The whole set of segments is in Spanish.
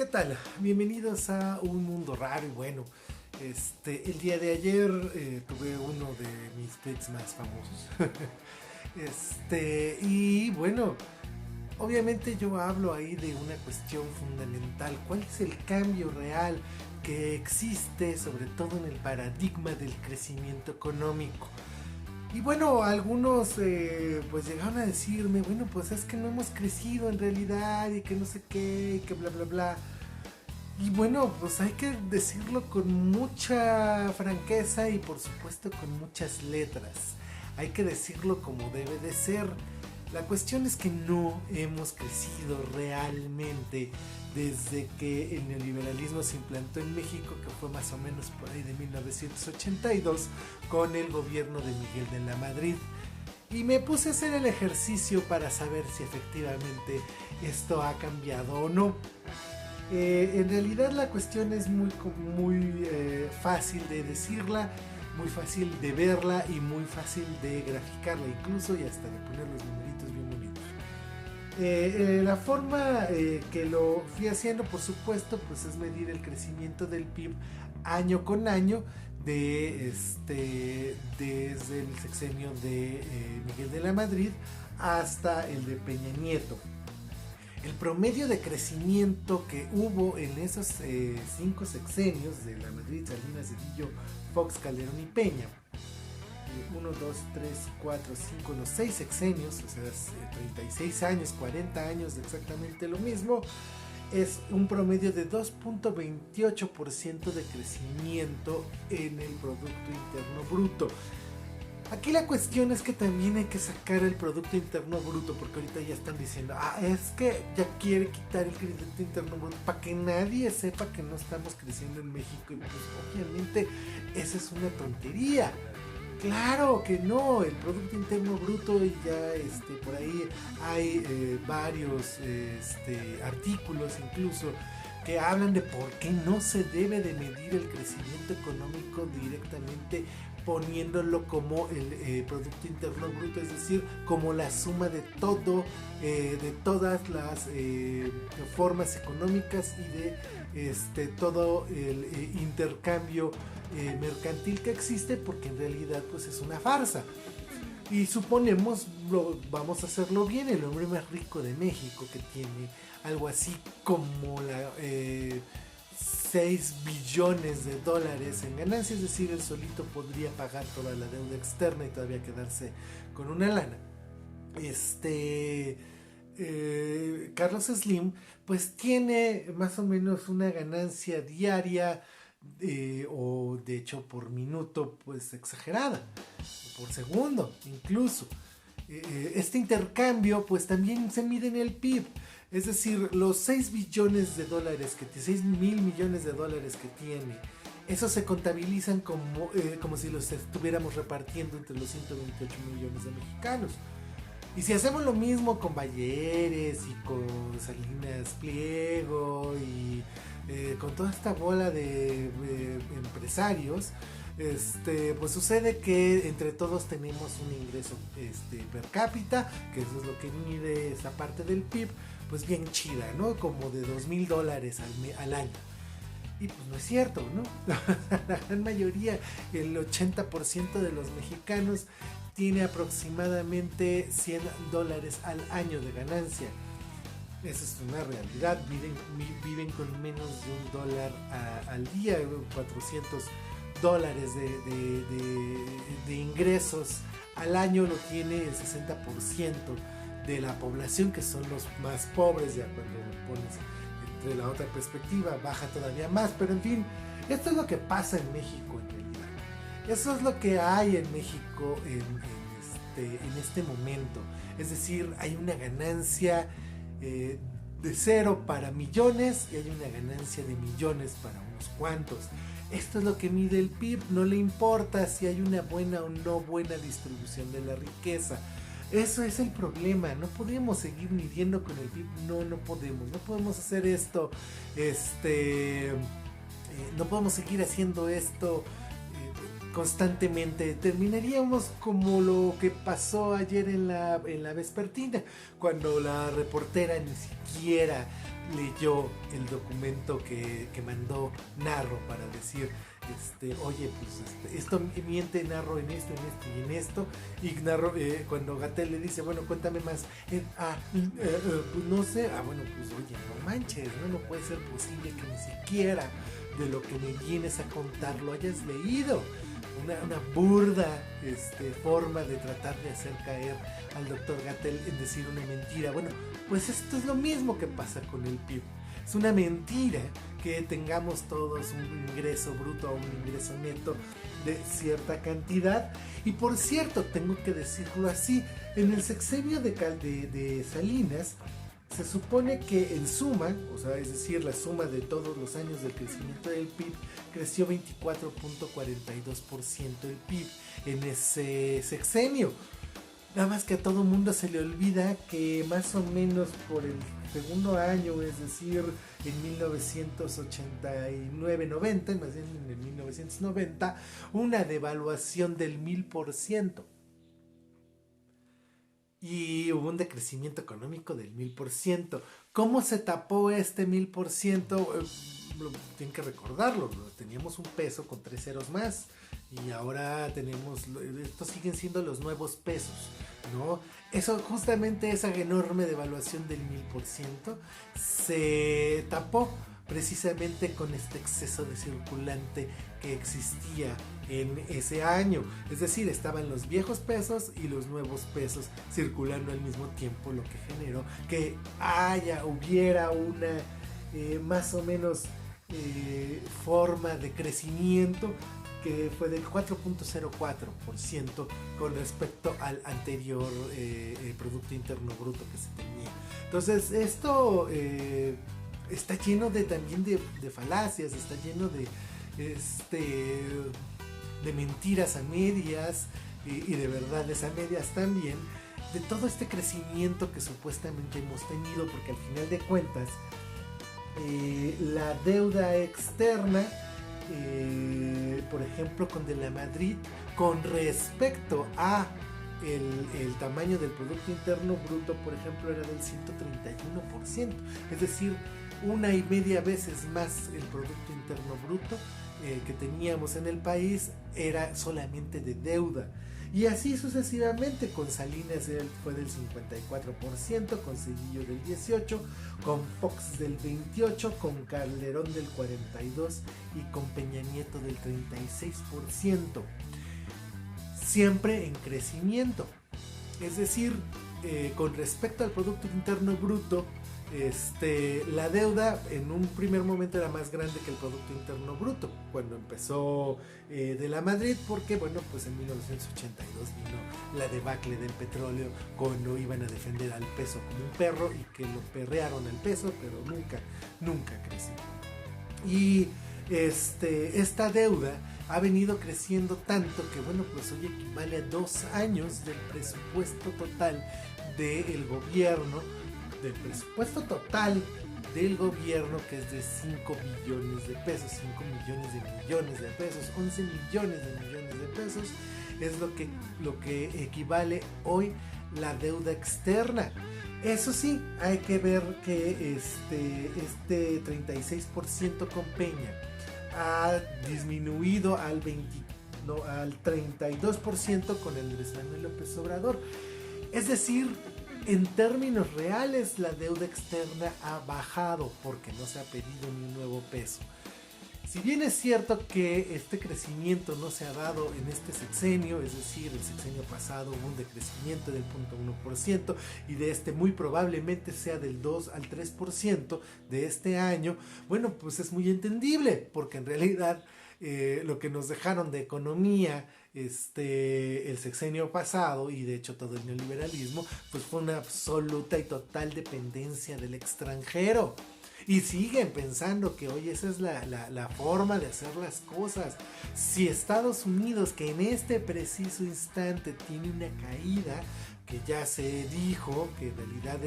¿Qué tal? Bienvenidos a un mundo raro y bueno. El día de ayer tuve uno de mis tweets más famosos. Y bueno, obviamente yo hablo ahí de una cuestión fundamental. ¿Cuál es el cambio real que existe, sobre todo en el paradigma del crecimiento económico? Y bueno, algunos pues llegaron a decirme, bueno, pues es que no hemos crecido en realidad y que no sé qué, y que bla, bla, bla. Y bueno, pues hay que decirlo con mucha franqueza y por supuesto con muchas letras. Hay que decirlo como debe de ser. La cuestión es que no hemos crecido realmente desde que el neoliberalismo se implantó en México, que fue más o menos por ahí de 1982, con el gobierno de Miguel de la Madrid. Y me puse a hacer el ejercicio para saber si efectivamente esto ha cambiado o no. En realidad la cuestión es muy fácil de decirla, muy fácil de verla y muy fácil de graficarla incluso y hasta de poner los numeritos bien bonitos. La forma que lo fui haciendo, por supuesto, pues es medir el crecimiento del PIB año con año desde el sexenio de Miguel de la Madrid hasta el de Peña Nieto. El promedio de crecimiento que hubo en esos 5 sexenios de la Madrid, Salinas, Cedillo, Fox, Calderón y Peña, 1, 2, 3, 4, 5, los 6 sexenios, o sea, 36 años, 40 años de exactamente lo mismo, es un promedio de 2.28% de crecimiento en el Producto Interno Bruto. Aquí la cuestión es que también hay que sacar el Producto Interno Bruto, porque ahorita ya están diciendo, es que ya quiere quitar el Producto Interno Bruto para que nadie sepa que no estamos creciendo en México. Y pues obviamente esa es una tontería. Claro que no, el Producto Interno Bruto y ya por ahí hay varios artículos incluso que hablan de por qué no se debe de medir el crecimiento económico directamente poniéndolo como el Producto Interno Bruto, es decir, como la suma de todo, de todas las formas económicas y de todo el intercambio mercantil que existe, porque en realidad pues es una farsa. Y suponemos, vamos a hacerlo bien, el hombre más rico de México, que tiene algo así como 6 billones de dólares en ganancias, es decir, él solito podría pagar toda la deuda externa y todavía quedarse con una lana. Carlos Slim pues tiene más o menos una ganancia diaria o de hecho por minuto pues exagerada, por segundo incluso. Este intercambio pues también se mide en el PIB, es decir, los 6 billones de dólares, 6 mil millones de dólares que tiene, esos se contabilizan como si los estuviéramos repartiendo entre los 128 millones de mexicanos. Y si hacemos lo mismo con Balleres y con Salinas Pliego y con toda esta bola de empresarios, pues sucede que entre todos tenemos un ingreso per cápita, que eso es lo que mide esa parte del PIB, pues bien chida, ¿no? Como de $2,000 al año. Y pues no es cierto, ¿no? La gran mayoría, el 80% de los mexicanos tiene aproximadamente $100 al año de ganancia. Esa es una realidad, viven con menos de $1 al día, $400 de ingresos al año lo tiene el 60% de la población, que son los más pobres. Ya cuando lo pones entre la otra perspectiva baja todavía más, pero en fin, esto es lo que pasa en México en realidad. Eso es lo que hay en México en este momento. Es decir, hay una ganancia de 0 para millones y hay una ganancia de millones para unos cuantos. Esto es lo que mide el PIB. No le importa si hay una buena o no buena distribución de la riqueza. Eso es el problema. No podemos seguir midiendo con el PIB. No podemos. No podemos hacer esto. No podemos seguir haciendo esto constantemente, terminaríamos como lo que pasó ayer en la vespertina, cuando la reportera ni siquiera leyó el documento que mandó Narro para decir, oye, pues esto miente Narro en esto, en esto y en esto. Y Narro, cuando Gatell le dice, bueno, cuéntame más, pues no sé, bueno, pues oye, no manches, no puede ser posible que ni siquiera de lo que me vienes a contar lo hayas leído. Una burda forma de tratar de hacer caer al doctor Gatell en decir una mentira. Bueno, pues esto es lo mismo que pasa con el PIB. Es una mentira que tengamos todos un ingreso bruto o un ingreso neto de cierta cantidad. Y por cierto, tengo que decirlo así, en el sexenio de Salinas, se supone que en suma, o sea, es decir, la suma de todos los años del crecimiento del PIB, creció 24.42% el PIB en ese sexenio. Nada más que a todo mundo se le olvida que más o menos por el segundo año, es decir, en 1989-90, más bien en 1990, una devaluación del 1000%. Y hubo un decrecimiento económico del 1000%. ¿Cómo se tapó este 1000%? Tienen que recordarlo. Teníamos un peso con 3 ceros más. Y ahora tenemos, estos siguen siendo los nuevos pesos, ¿no? Eso, justamente esa enorme devaluación del 1000% se tapó precisamente con este exceso de circulante que existía en ese año. Es decir, estaban los viejos pesos y los nuevos pesos circulando al mismo tiempo, lo que generó que hubiera una más o menos forma de crecimiento que fue del 4.04% con respecto al anterior Producto Interno Bruto que se tenía. Entonces esto está lleno también de falacias, está lleno de mentiras a medias y de verdades a medias también, de todo este crecimiento que supuestamente hemos tenido, porque al final de cuentas la deuda externa, por ejemplo con de la Madrid, con respecto a el tamaño del Producto Interno Bruto, por ejemplo, era del 131%, es decir, 1,5 veces más el Producto Interno Bruto que teníamos en el país era solamente de deuda. Y así sucesivamente, con Salinas fue del 54%, con Zedillo del 18%, con Fox del 28%, con Calderón del 42% y con Peña Nieto del 36%. Siempre en crecimiento. Es decir, con respecto al Producto Interno Bruto, la deuda en un primer momento era más grande que el Producto Interno Bruto cuando empezó de la Madrid, porque bueno, pues en 1982 vino la debacle del petróleo, cuando iban a defender al peso como un perro y que lo perrearon al peso, pero nunca creció. Y esta deuda ha venido creciendo tanto que bueno, pues hoy equivale a 2 años del presupuesto total del gobierno, del presupuesto total del gobierno, que es de 5 billones de pesos, 5 millones de pesos, 11 millones de pesos, es lo que equivale hoy la deuda externa. Eso sí, hay que ver que este 36% con Peña ha disminuido al 32% con el Andrés Manuel López Obrador. Es decir, en términos reales, la deuda externa ha bajado porque no se ha pedido ni un nuevo peso. Si bien es cierto que este crecimiento no se ha dado en este sexenio, es decir, el sexenio pasado hubo un decrecimiento del 0.1% y de muy probablemente sea del 2 al 3% de este año, bueno, pues es muy entendible, porque en realidad lo que nos dejaron de economía el sexenio pasado, y de hecho todo el neoliberalismo, pues fue una absoluta y total dependencia del extranjero. Y siguen pensando que hoy esa es la forma de hacer las cosas. Si Estados Unidos, que en este preciso instante tiene una caída que ya se dijo que en realidad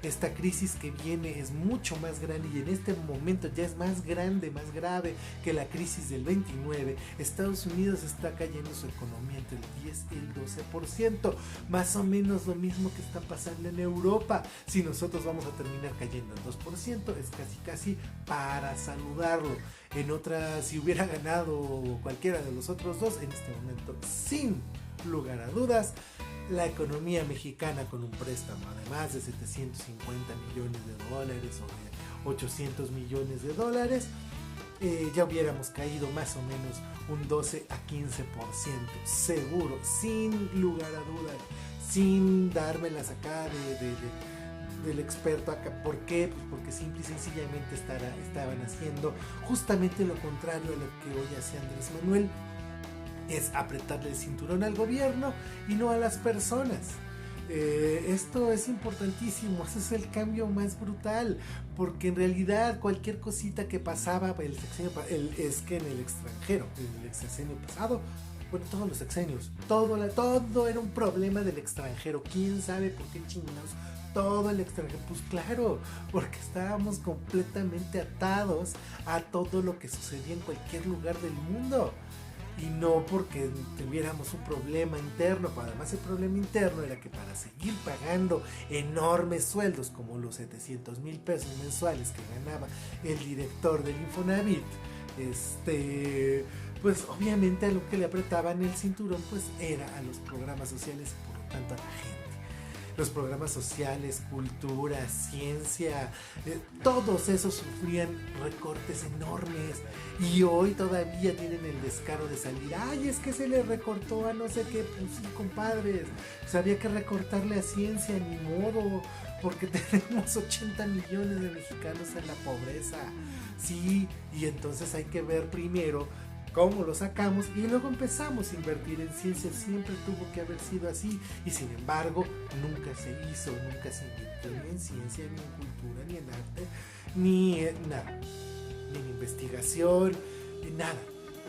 esta crisis que viene es mucho más grande y en este momento ya es más grande, más grave que la crisis del 29. Estados Unidos está cayendo su economía entre el 10 y el 12%, más o menos lo mismo que está pasando en Europa. Si nosotros vamos a terminar cayendo el 2%, es casi para saludarlo. En otra, si hubiera ganado cualquiera de los otros dos, en este momento, sin lugar a dudas, la economía mexicana con un préstamo de más de 750 millones de dólares o de 800 millones de dólares, ya hubiéramos caído más o menos un 12 a 15%, seguro, sin lugar a dudas, sin dármelas acá del experto acá. ¿Por qué? Pues porque simple y sencillamente estaban haciendo justamente lo contrario a lo que hoy hace Andrés Manuel, es apretarle el cinturón al gobierno y no a las personas. Esto es importantísimo, ese es el cambio más brutal, porque en realidad cualquier cosita que pasaba es que en el extranjero, en el sexenio pasado, bueno, todos los sexenios, todo era un problema del extranjero. ¿Quién sabe por qué chingados? Todo el extranjero, pues claro, porque estábamos completamente atados a todo lo que sucedía en cualquier lugar del mundo. Y no porque tuviéramos un problema interno. Además, el problema interno era que para seguir pagando enormes sueldos como los 700,000 pesos mensuales que ganaba el director del Infonavit, pues obviamente a lo que le apretaban el cinturón pues era a los programas sociales y por lo tanto a la gente. Los programas sociales, cultura, ciencia, todos esos sufrían recortes enormes y hoy todavía tienen el descaro de salir. Ay, es que se le recortó a no sé qué. Pues sí, compadres, pues había que recortarle a ciencia, ni modo, porque tenemos 80 millones de mexicanos en la pobreza. Sí, y entonces hay que ver primero cómo lo sacamos y luego empezamos a invertir en ciencia. Siempre tuvo que haber sido así y sin embargo nunca se hizo, nunca se invirtió ni en ciencia, ni en cultura, ni en arte, ni en nada, ni en investigación, ni nada.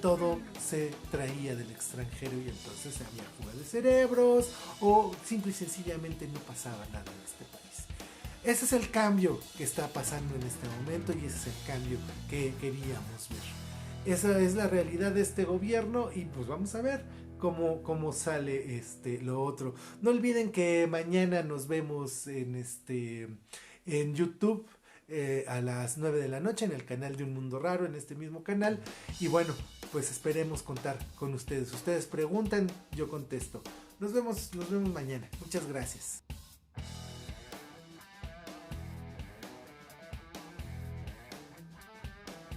Todo se traía del extranjero y entonces había fuga de cerebros o simple y sencillamente no pasaba nada en este país. Ese es el cambio que está pasando en este momento y ese es el cambio que queríamos ver. Esa es la realidad de este gobierno y pues vamos a ver cómo sale lo otro. No olviden que mañana nos vemos en YouTube a las 9 de la noche en el canal de Un Mundo Raro, en este mismo canal. Y bueno, pues esperemos contar con ustedes. Ustedes preguntan, yo contesto. Nos vemos mañana. Muchas gracias.